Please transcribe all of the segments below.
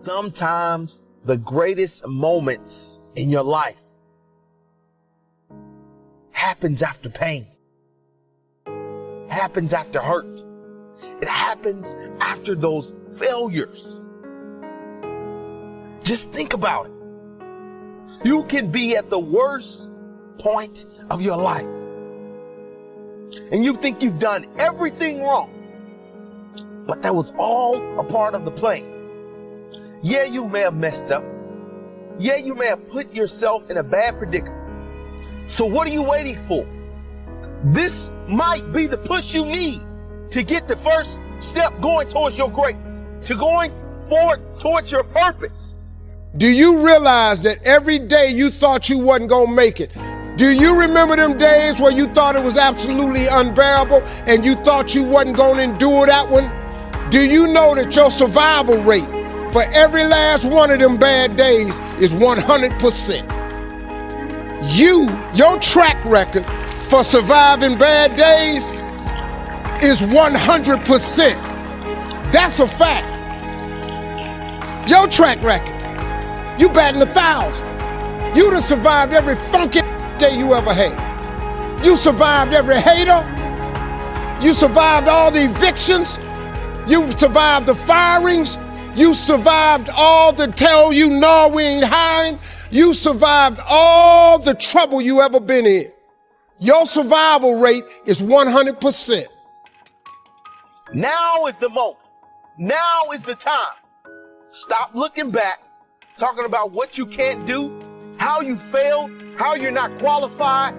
Sometimes the greatest moments in your life happens after pain, happens after hurt. It happens after those failures. Just think about it. You can be at the worst point of your life, and you think you've done everything wrong, but that was all a part of the plan. Yeah, you may have messed up. Yeah, you may have put yourself in a bad predicament. So what are you waiting for? This might be the push you need to get the first step going towards your greatness, to going forward towards your purpose. Do you realize that every day you thought you wasn't gonna make it? Do you remember them days where you thought it was absolutely unbearable and you thought you wasn't gonna endure that one? Do you know that your survival rate for every last one of them bad days is 100%? Your track record for surviving bad days is 100%. That's a fact. Your track record. You batting 1,000. You done survived every funky day you ever had. You survived every hater. You survived all the evictions. You survived the firings. You survived all the tell you no, we ain't hiring. You survived all the trouble you ever been in. Your survival rate is 100%. Now is the moment. Now is the time. Stop looking back, talking about what you can't do, how you failed, how you're not qualified,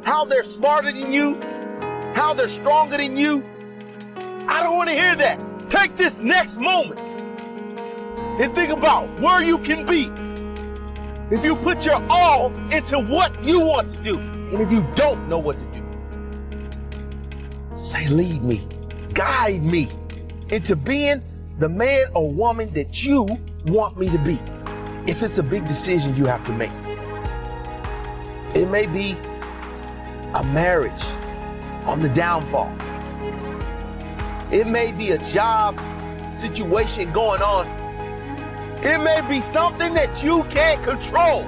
how they're smarter than you, how they're stronger than you. I don't want to hear that. Take this next moment and think about where you can be if you put your all into what you want to do. And if you don't know what to do, say, lead me, guide me into being the man or woman that you want me to be. If it's a big decision you have to make, it may be a marriage on the downfall. It may be a job situation going on. It may be something that you can't control.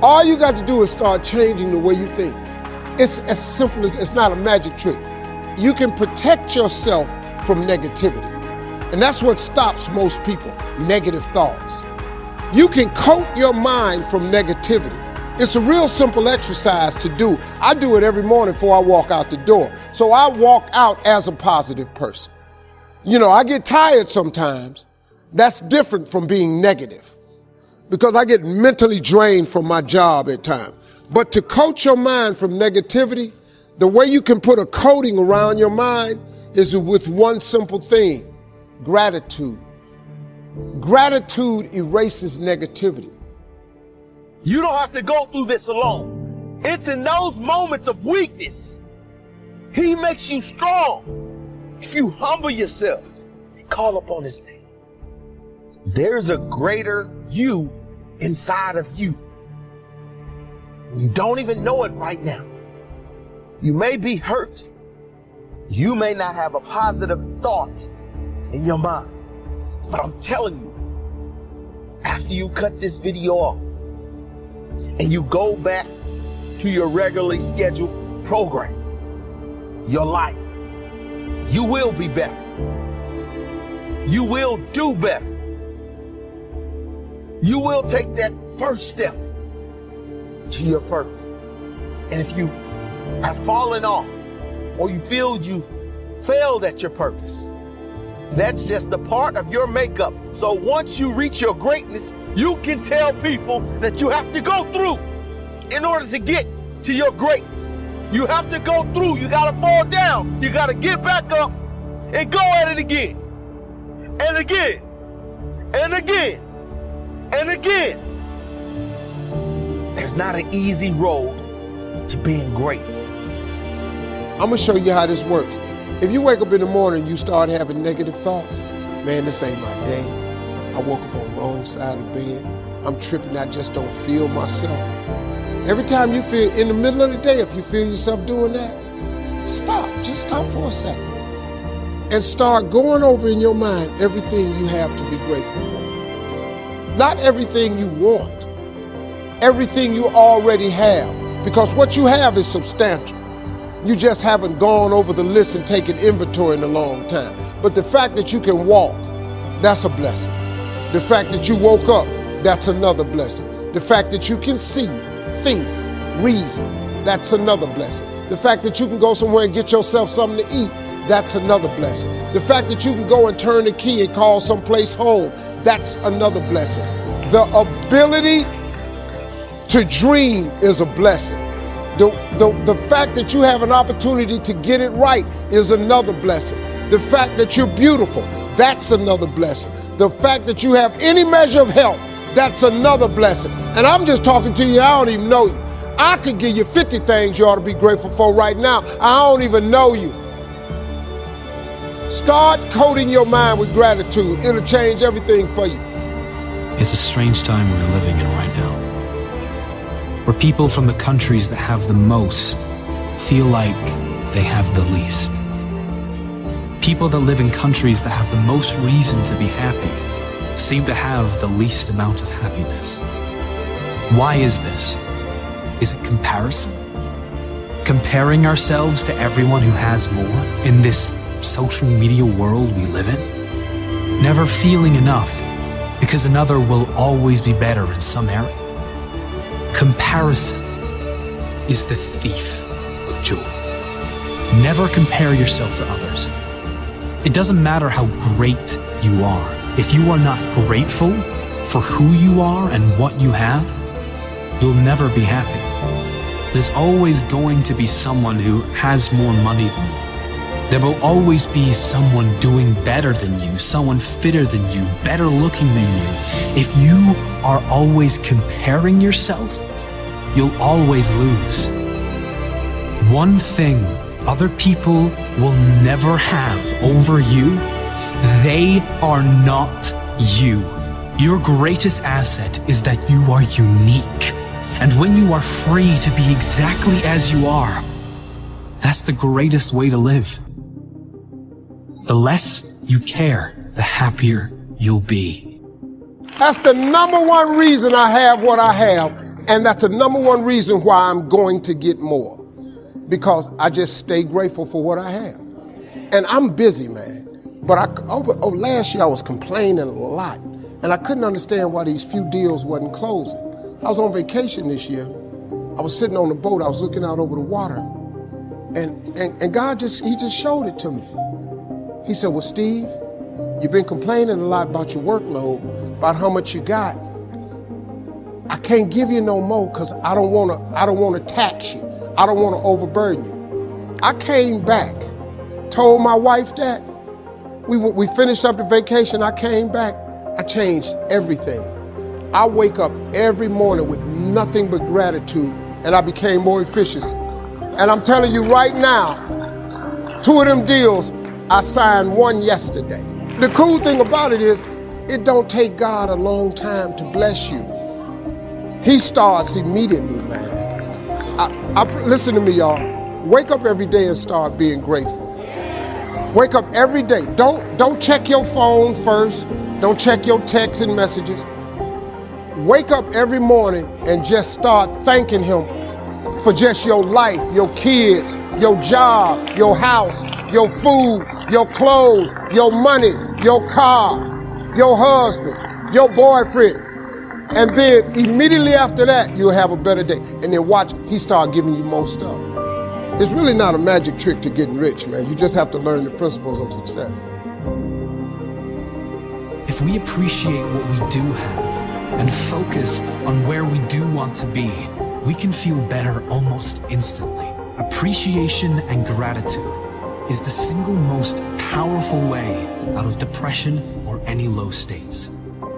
All you got to do is start changing the way you think. It's as simple as, it's not a magic trick. You can protect yourself from negativity. And that's what stops most people, negative thoughts. You can coat your mind from negativity. It's a real simple exercise to do. I do it every morning before I walk out the door. So I walk out as a positive person. You know, I get tired sometimes. That's different from being negative, because I get mentally drained from my job at times. But to coat your mind from negativity, the way you can put a coating around your mind is with one simple thing: gratitude. Gratitude erases negativity. You don't have to go through this alone. It's in those moments of weakness He makes you strong. If you humble yourselves and call upon His name, there's a greater you inside of you. You don't even know it right now. You may be hurt. You may not have a positive thought in your mind. But I'm telling you, after you cut this video off and you go back to your regularly scheduled program, your life, you will be better. You will do better. You will take that first step to your purpose. And if you have fallen off or you feel you've failed at your purpose, that's just a part of your makeup. So once you reach your greatness, you can tell people that you have to go through in order to get to your greatness. You have to go through. You got to fall down. You got to get back up and go at it again and again and again and again. There's not an easy road to being great. I'm gonna show you how this works. If you wake up in the morning and you start having negative thoughts, man, this ain't my day. I woke up on the wrong side of the bed. I'm tripping, I just don't feel myself. Every time you feel, in the middle of the day, if you feel yourself doing that, stop, just stop for a second. and start going over in your mind everything you have to be grateful for. Not everything you want, everything you already have, because what you have is substantial. You just haven't gone over the list and taken inventory in a long time. But the fact that you can walk, that's a blessing. The fact that you woke up, that's another blessing. The fact that you can see, think, reason, that's another blessing. The fact that you can go somewhere and get yourself something to eat, that's another blessing. The fact that you can go and turn the key and call someplace home, that's another blessing. The ability to dream is a blessing. The fact that you have an opportunity to get it right is another blessing. The fact that you're beautiful, that's another blessing. The fact that you have any measure of health, that's another blessing. And I'm just talking to you, I don't even know you. I could give you 50 things you ought to be grateful for right now. I don't even know you. Start coating your mind with gratitude. It'll change everything for you. It's a strange time we're living in right now, where people from the countries that have the most feel like they have the least. People that live in countries that have the most reason to be happy seem to have the least amount of happiness. Why is this? Is it comparison? Comparing ourselves to everyone who has more in this social media world we live in? Never feeling enough because another will always be better in some area. Comparison is the thief of joy. Never compare yourself to others. It doesn't matter how great you are. If you are not grateful for who you are and what you have, you'll never be happy. There's always going to be someone who has more money than you. There will always be someone doing better than you, someone fitter than you, better looking than you. If you are always comparing yourself, you'll always lose. One thing other people will never have over you, they are not you. Your greatest asset is that you are unique. And when you are free to be exactly as you are, that's the greatest way to live. The less you care, the happier you'll be. That's the number one reason I have what I have, and that's the number one reason why I'm going to get more. Because I just stay grateful for what I have. And I'm busy, man. But last year I was complaining a lot, and I couldn't understand why these few deals wasn't closing. I was on vacation this year. I was sitting on the boat, I was looking out over the water, and God he just showed it to me. He said, well, Steve, you've been complaining a lot about your workload, about how much you got. I can't give you no more because I don't want to tax you. I don't want to overburden you. I came back, told my wife that. We finished up the vacation. I came back. I changed everything. I wake up every morning with nothing but gratitude, and I became more efficient. And I'm telling you right now, 2 of them deals, I signed one yesterday. The cool thing about it is, it don't take God a long time to bless you. He starts immediately, man. Listen to me, y'all. Wake up every day and start being grateful. Wake up every day. Don't check your phone first. Don't check your texts and messages. Wake up every morning and just start thanking him for just your life, your kids, your job, your house, your food, your clothes, your money, your car, your husband, your boyfriend. And then immediately after that, you'll have a better day. And then watch, he start giving you more stuff. It's really not a magic trick to getting rich, man. You just have to learn the principles of success. If we appreciate what we do have and focus on where we do want to be, we can feel better almost instantly. Appreciation and gratitude is the single most powerful way out of depression or any low states.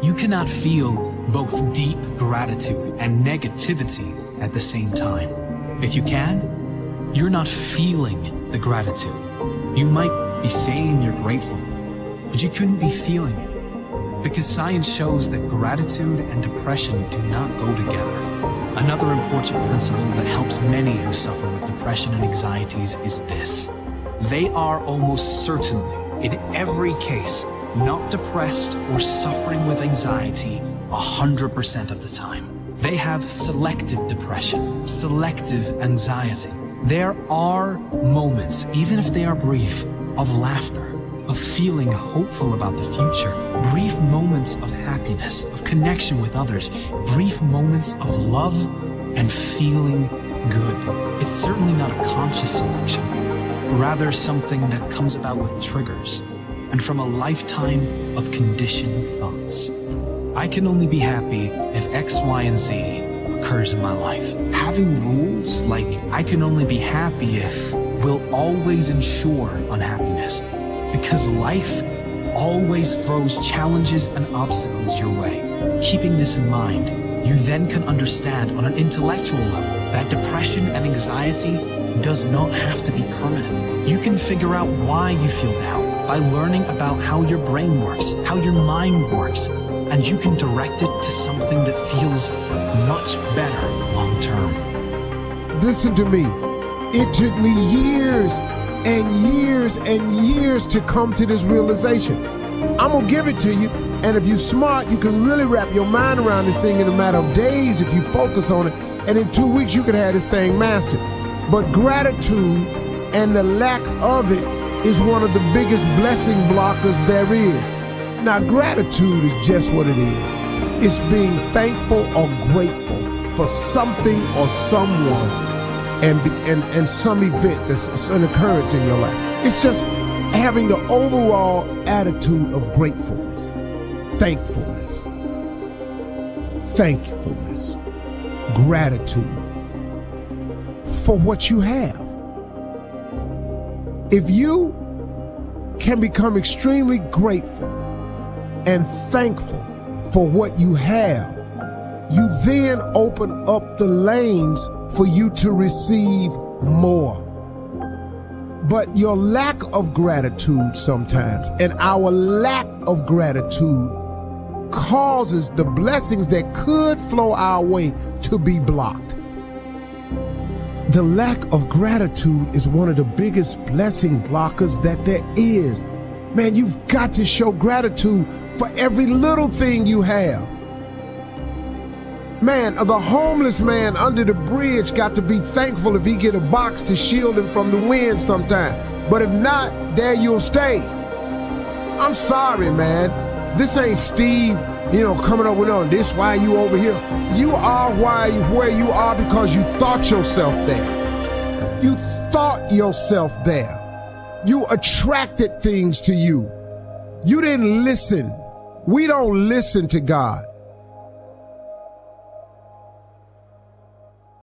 You cannot feel both deep gratitude and negativity at the same time. If you can, you're not feeling the gratitude. You might be saying you're grateful, but you couldn't be feeling it. Because science shows that gratitude and depression do not go together. Another important principle that helps many who suffer with depression and anxieties is this. They are almost certainly in every case, not depressed or suffering with anxiety 100% of the time. They have selective depression, selective anxiety. There are moments, even if they are brief, of laughter, of feeling hopeful about the future, brief moments of happiness, of connection with others, brief moments of love and feeling good. It's certainly not a conscious selection, rather something that comes about with triggers and from a lifetime of conditioned thoughts. I can only be happy if X, Y, and Z occurs in my life. Having rules like I can only be happy if will always ensure unhappiness, because life always throws challenges and obstacles your way. Keeping this in mind, you then can understand on an intellectual level that depression and anxiety does not have to be permanent. You can figure out why you feel down by learning about how your brain works, how your mind works, and you can direct it to something that feels much better long term. Listen to me. It took me years and years and years to come to this realization. I'm gonna give it to you, and if you're smart, you can really wrap your mind around this thing in a matter of days if you focus on it, and in 2 weeks you could have this thing mastered. But gratitude and the lack of it is one of the biggest blessing blockers there is. Now, gratitude is just what it is. It's being thankful or grateful for something or someone and some event that's an occurrence in your life. It's just having the overall attitude of gratefulness, thankfulness, gratitude for what you have. If you can become extremely grateful and thankful for what you have, you then open up the lanes for you to receive more. But your lack of gratitude sometimes, and our lack of gratitude, causes the blessings that could flow our way to be blocked. The lack of gratitude is one of the biggest blessing blockers that there is. Man, you've got to show gratitude for every little thing you have. Man, the homeless man under the bridge got to be thankful if he get a box to shield him from the wind sometime. But if not, there you'll stay. I'm sorry, man. This ain't Steve, coming up with, this why you over here. You are where you are because you thought yourself there. You thought yourself there. You attracted things to you. You didn't listen. We don't listen to God.